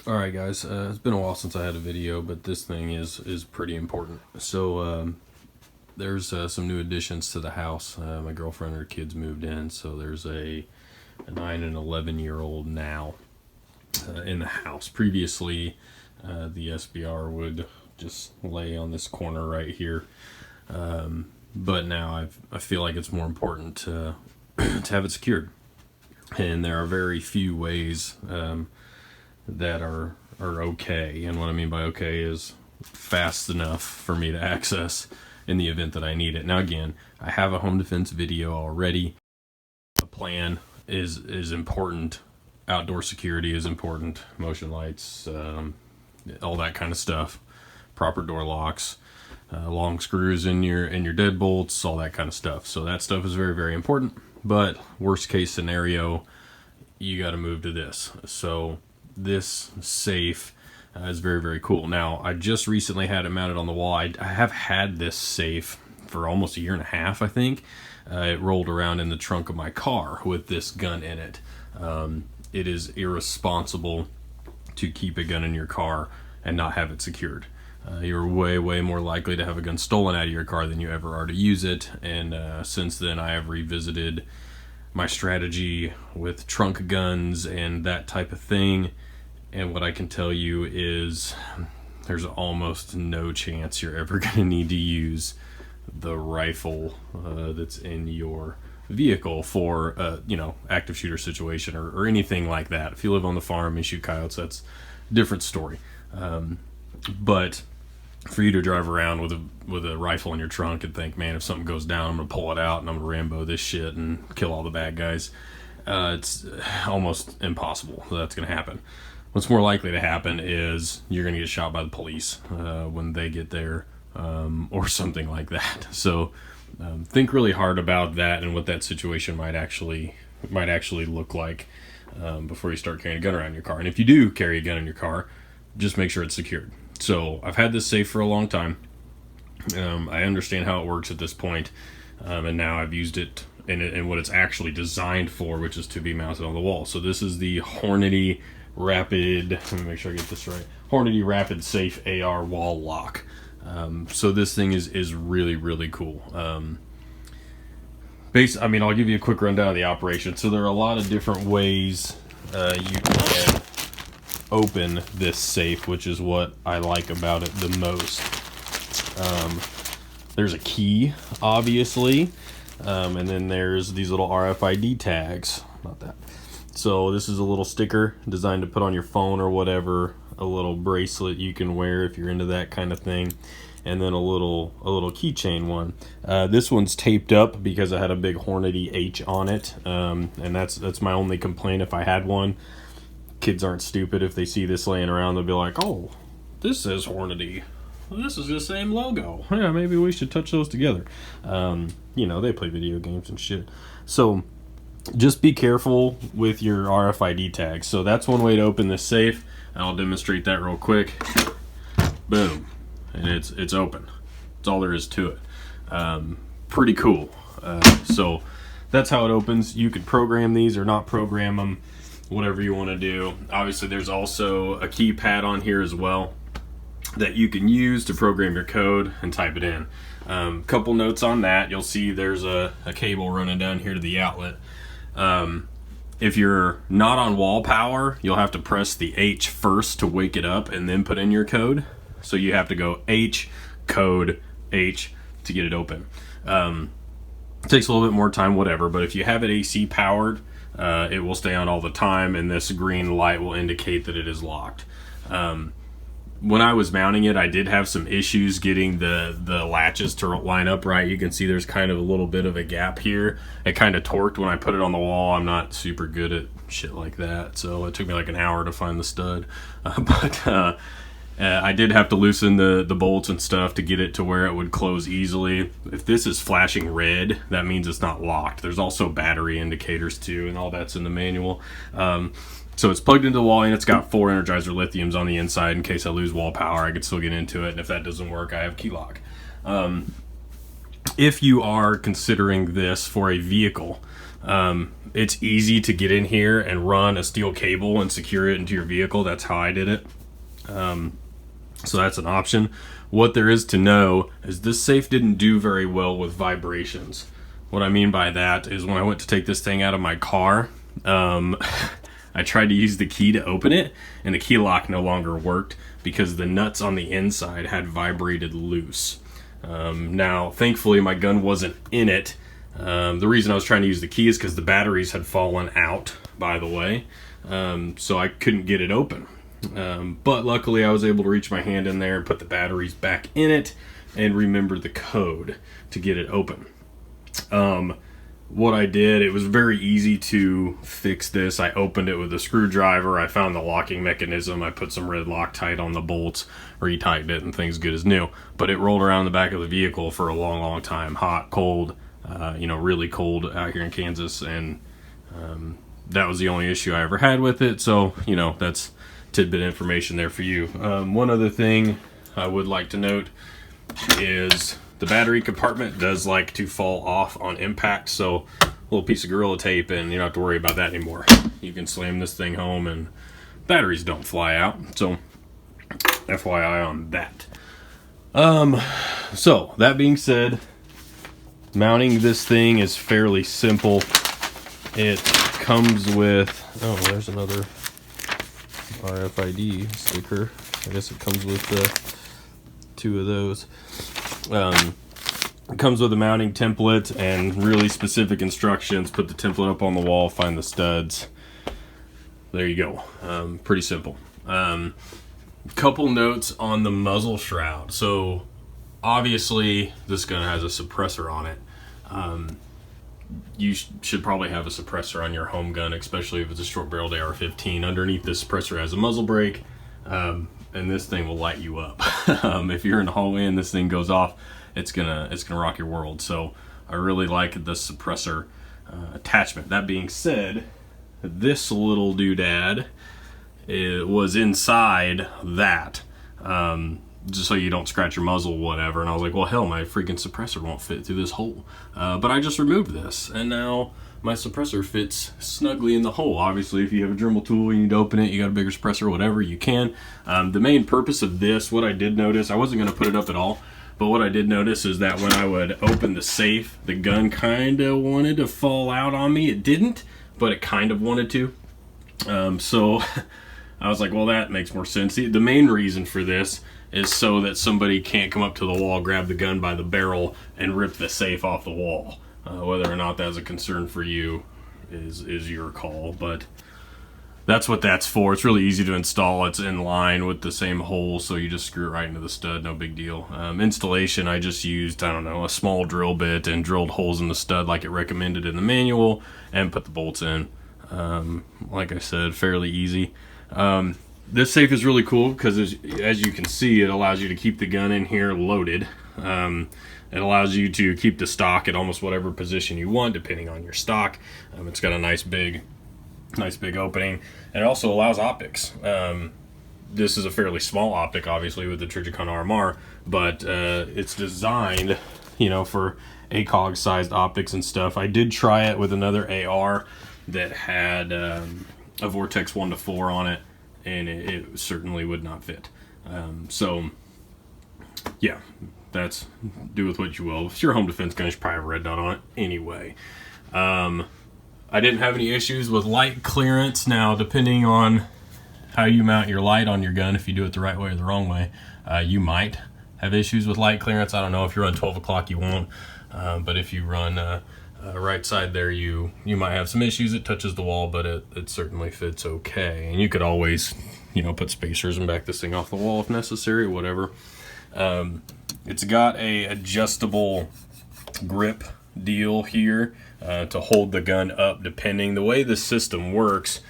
Alright guys, it's been a while since I had a video, but this thing is pretty important. So there's some new additions to the house. My girlfriend and her kids moved in, so there's a 9 and 11 year old now in the house. Previously, the SBR would just lay on this corner right here, but now I feel like it's more important to have it secured. And there are very few ways that are okay, and what I mean by okay is fast enough for me to access in the event that I need it. Now again, I have a home defense video already. A plan is important. Outdoor security is important. Motion lights, all that kind of stuff. Proper door locks, long screws in your deadbolts, all that kind of stuff. So that stuff is very, very important. But worst case scenario, you got to move to this. So this safe is very, very cool. Now, I just recently had it mounted on the wall. I have had this safe for almost a year and a half, I think. It rolled around in the trunk of my car with this gun in it. It is irresponsible to keep a gun in your car and not have it secured. You're way, way more likely to have a gun stolen out of your car than you ever are to use it. And since then, I have revisited my strategy with trunk guns and that type of thing. And what I can tell you is there's almost no chance you're ever going to need to use the rifle that's in your vehicle for active shooter situation or anything like that. If you live on the farm and shoot coyotes, that's a different story. But for you to drive around with a rifle in your trunk and think, man, if something goes down, I'm gonna pull it out and I'm gonna Rambo this shit and kill all the bad guys, it's almost impossible that's gonna happen. What's more likely to happen is you're gonna get shot by the police when they get there, or something like that. So think really hard about that and what that situation might actually look like before you start carrying a gun around your car. And if you do carry a gun in your car, just make sure it's secured. So I've had this safe for a long time. I understand how it works at this point, and now I've used it in what it's actually designed for, which is to be mounted on the wall. So this is the Hornady Rapid, let me make sure I get this right, Hornady Rapid Safe AR wall lock. So this thing is really, really cool. I'll give you a quick rundown of the operation. So there are a lot of different ways you can open this safe, which is what I like about it the most. There's a key, obviously, and then there's these little RFID tags. Not that. So this is a little sticker designed to put on your phone or whatever, a little bracelet you can wear if you're into that kind of thing, and then a little keychain one. This one's taped up because I had a big Hornady H on it, and that's my only complaint if I had one. Kids aren't stupid. If they see this laying around, they'll be like, oh, this says Hornady. This is the same logo. Yeah, maybe we should touch those together. They play video games and shit. So just be careful with your RFID tags. So that's one way to open this safe. I'll demonstrate that real quick. Boom. And it's open. That's all there is to it. Pretty cool. So that's how it opens. You could program these or not program them, whatever you want to do. Obviously, there's also a keypad on here as well that you can use to program your code and type it in. Couple notes on that. You'll see there's a cable running down here to the outlet. If you're not on wall power, you'll have to press the H first to wake it up and then put in your code. So you have to go H, code, H to get it open. It takes a little bit more time, whatever, but if you have it AC powered, it will stay on all the time, and this green light will indicate that it is locked. When I was mounting it, I did have some issues getting the latches to line up right. You can see there's kind of a little bit of a gap here. It kind of torqued when I put it on the wall. I'm not super good at shit like that, so it took me like an hour to find the stud. I did have to loosen the bolts and stuff to get it to where it would close easily. If this is flashing red, that means it's not locked. There's also battery indicators too, and all that's in the manual. So it's plugged into the wall, and it's got 4 Energizer lithiums on the inside in case I lose wall power. I could still get into it, and if that doesn't work, I have key lock. If you are considering this for a vehicle, It's easy to get in here and run a steel cable and secure it into your vehicle. That's how I did it. So that's an option. What there is to know is this safe didn't do very well with vibrations. What I mean by that is when I went to take this thing out of my car, I tried to use the key to open it, and the key lock no longer worked because the nuts on the inside had vibrated loose. Now, thankfully, my gun wasn't in it. The reason I was trying to use the key is because the batteries had fallen out, by the way, so I couldn't get it open. But luckily, I was able to reach my hand in there, put the batteries back in it, and remember the code to get it open. What I did, it was very easy to fix this. I opened it with a screwdriver. I found the locking mechanism. I put some red Loctite on the bolts, retightened it, and things good as new. But it rolled around the back of the vehicle for a long, long time. Hot, cold, really cold out here in Kansas. And that was the only issue I ever had with it. So, that's tidbit information there for you. One other thing I would like to note is the battery compartment does like to fall off on impact, so a little piece of Gorilla Tape and you don't have to worry about that anymore. You can slam this thing home and batteries don't fly out, so FYI on that. So that being said, mounting this thing is fairly simple. It comes with, there's another RFID sticker. I guess it comes with two of those. It comes with a mounting template and really specific instructions. Put the template up on the wall, find the studs. There you go. Pretty simple. Couple notes on the muzzle shroud. So obviously this gun has a suppressor on it. You should probably have a suppressor on your home gun, especially if it's a short-barreled AR-15. Underneath this suppressor has a muzzle brake, and this thing will light you up. If you're in the hallway and this thing goes off, it's gonna rock your world. So I really like the suppressor attachment. That being said, this little doodad, it was inside that. Just so you don't scratch your muzzle, whatever. And I was like, well, hell, my freaking suppressor won't fit through this hole. But I just removed this, and now my suppressor fits snugly in the hole. Obviously, if you have a Dremel tool, you need to open it, you got a bigger suppressor, whatever, you can. The main purpose of this, what I did notice, I wasn't going to put it up at all, but what I did notice is that when I would open the safe, the gun kind of wanted to fall out on me. It didn't, but it kind of wanted to. So I was like, well, that makes more sense. The main reason for this is so that somebody can't come up to the wall, grab the gun by the barrel, and rip the safe off the wall. Whether or not that's a concern for you is your call, but that's what that's for. It's really easy to install. It's in line with the same hole, so you just screw it right into the stud, no big deal. Installation, I just used, a small drill bit and drilled holes in the stud like it recommended in the manual and put the bolts in. Like I said, fairly easy. This safe is really cool because as you can see, it allows you to keep the gun in here loaded. It allows you to keep the stock at almost whatever position you want, depending on your stock. It's got a nice big opening, and it also allows optics. This is a fairly small optic, obviously, with the Trijicon RMR, but it's designed, for ACOG sized optics and stuff. I did try it with another AR that had a Vortex 1-4 on it, and it certainly would not fit. So yeah, that's do with what you will. If it's your home defense gun, you should probably have a red dot on it anyway. I didn't have any issues with light clearance. Now, depending on how you mount your light on your gun, if you do it the right way or the wrong way, you might have issues with light clearance. I don't know, if you run 12 o'clock you won't, but if you run right side there, you might have some issues. It touches the wall, but it certainly fits okay. And you could always put spacers and back this thing off the wall if necessary, whatever. It's got a adjustable grip deal here to hold the gun up, depending. The way the system works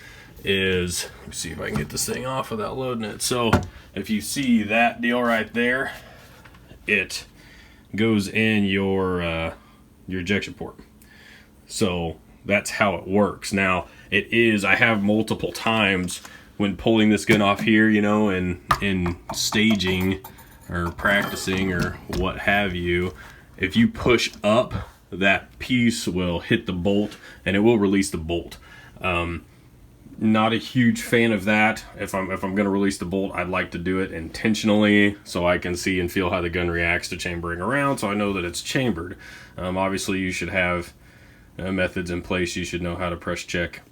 is, let me see if I can get this thing off without loading it. So if you see that deal right there, it goes in your ejection port. So that's how it works. Now, I have multiple times when pulling this gun off here, in staging or practicing or what have you, if you push up that piece will hit the bolt and it will release the bolt. Not a huge fan of that. If I'm going to release the bolt, I'd like to do it intentionally so I can see and feel how the gun reacts to chambering around, so I know that it's chambered. Obviously, you should have methods in place. You should know how to press check.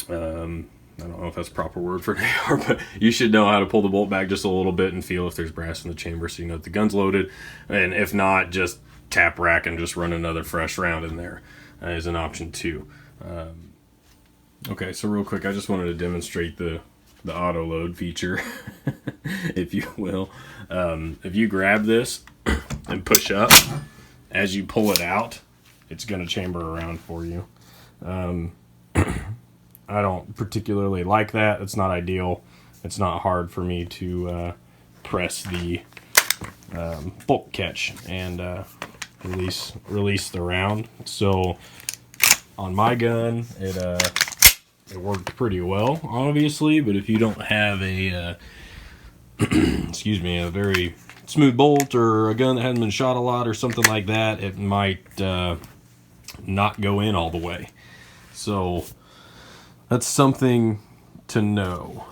I don't know if that's a proper word for an AR, but you should know how to pull the bolt back just a little bit and feel if there's brass in the chamber so you know if the gun's loaded. And if not, just tap rack and just run another fresh round in there is an option too. Okay, so real quick, I just wanted to demonstrate the auto load feature, if you will. If you grab this and push up, as you pull it out, it's going to chamber around for you. I don't particularly like that. It's not ideal. It's not hard for me to press the bolt catch and release the round. So on my gun, it worked pretty well, obviously, but if you don't have a excuse me, a very smooth bolt or a gun that hasn't been shot a lot or something like that, it might not go in all the way. So that's something to know.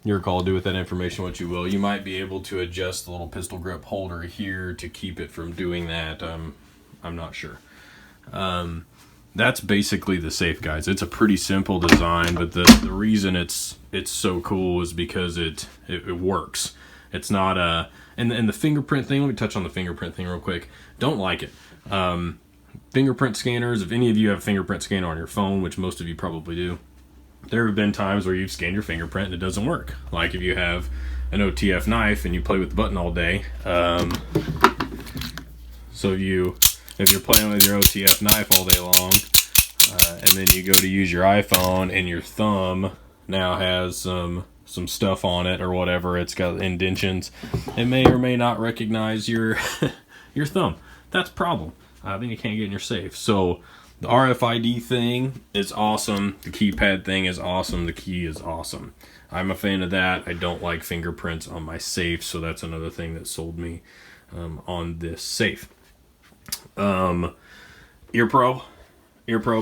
Your call, do with that information what you will. You might be able to adjust the little pistol grip holder here to keep it from doing that. I'm not sure. That's basically the safe, guys. It's a pretty simple design, but the reason it's so cool is because it works. It's not a and the fingerprint thing. Let me touch on the fingerprint thing real quick. Don't like it. Fingerprint scanners. If any of you have a fingerprint scanner on your phone, which most of you probably do, there have been times where you've scanned your fingerprint and it doesn't work. Like if you have an OTF knife and you play with the button all day. So if you're playing with your OTF knife all day long, and then you go to use your iPhone and your thumb now has some stuff on it or whatever, it's got indentions, it may or may not recognize your your thumb. That's a problem. Then you can't get in your safe. So the RFID thing is awesome. The keypad thing is awesome. The key is awesome. I'm a fan of that. I don't like fingerprints on my safe, so that's another thing that sold me on this safe. EarPro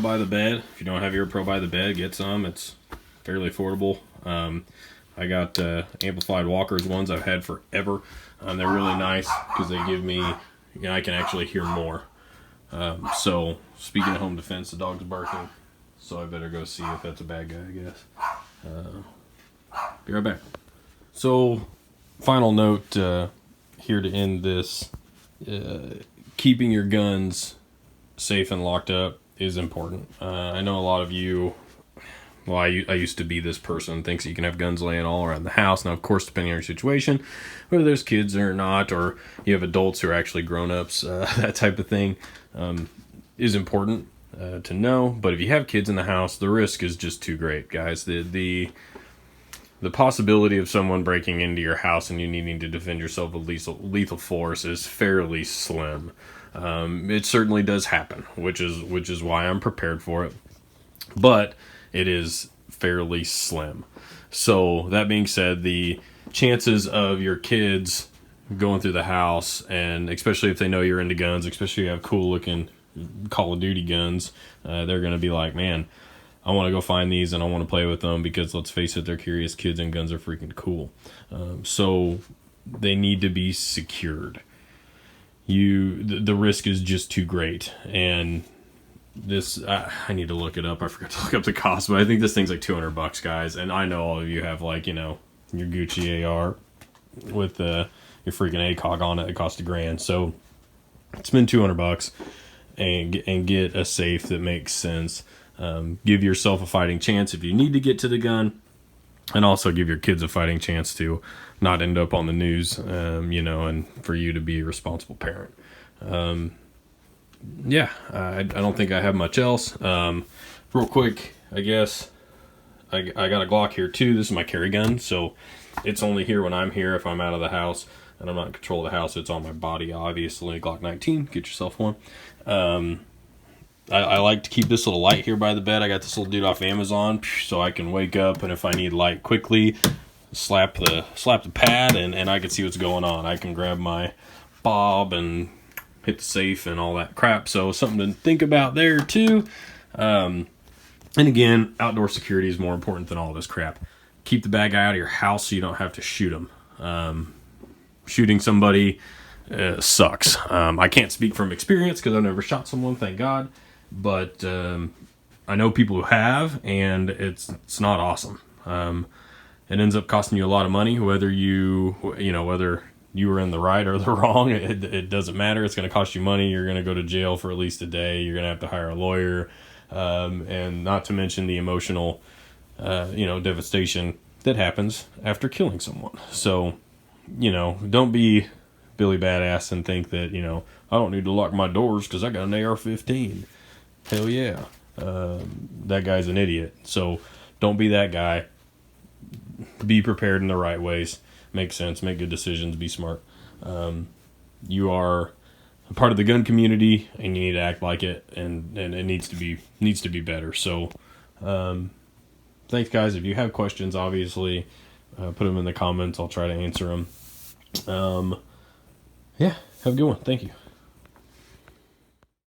by the bed. If you don't have EarPro by the bed, get some. It's fairly affordable. I got amplified Walkers ones I've had forever. They're really nice because they give me, I can actually hear more. So speaking of home defense, the dog's barking, so I better go see if that's a bad guy, I guess. Be right back. So final note here to end this. Keeping your guns safe and locked up is important. I know a lot of you, well, I used to be this person, thinks you can have guns laying all around the house. Now, of course, depending on your situation, whether there's kids or not, or you have adults who are actually grown-ups, that type of thing is important to know. But if you have kids in the house, the risk is just too great, guys. The possibility of someone breaking into your house and you needing to defend yourself with lethal force is fairly slim. It certainly does happen, which is why I'm prepared for it. But it is fairly slim. So that being said, the chances of your kids going through the house, and especially if they know you're into guns, especially if you have cool looking Call of Duty guns, they're going to be like, man, I want to go find these and I want to play with them because, let's face it, they're curious kids and guns are freaking cool. So they need to be secured. The risk is just too great. And this, I need to look it up. I forgot to look up the cost, but I think this thing's like $200, guys. And I know all of you have, like, your Gucci AR with your freaking ACOG on it. It costs $1,000. So spend $200 and get a safe that makes sense. Give yourself a fighting chance if you need to get to the gun, and also give your kids a fighting chance to not end up on the news, and for you to be a responsible parent. I don't think I have much else. Real quick, I guess I got a Glock here too. This is my carry gun, so it's only here when I'm here. If I'm out of the house and I'm not in control of the house, it's on my body, obviously. Glock 19, get yourself one. I like to keep this little light here by the bed. I got this little dude off Amazon, so I can wake up, and if I need light quickly, slap the pad, and I can see what's going on. I can grab my bob and hit the safe and all that crap. So something to think about there too. And again, outdoor security is more important than all this crap. Keep the bad guy out of your house so you don't have to shoot him. Shooting somebody sucks. I can't speak from experience because I've never shot someone, thank God. But I know people who have, and it's not awesome. It ends up costing you a lot of money, whether you were in the right or the wrong. It doesn't matter. It's going to cost you money. You're going to go to jail for at least a day. You're going to have to hire a lawyer, and not to mention the emotional, devastation that happens after killing someone. So, don't be Billy Badass and think that, I don't need to lock my doors because I got an AR-15. Hell yeah. That guy's an idiot. So don't be that guy. Be prepared in the right ways. Make sense. Make good decisions. Be smart. You are a part of the gun community, and you need to act like it, and it needs to be better. So, thanks, guys. If you have questions, obviously, put them in the comments. I'll try to answer them. Yeah, have a good one. Thank you.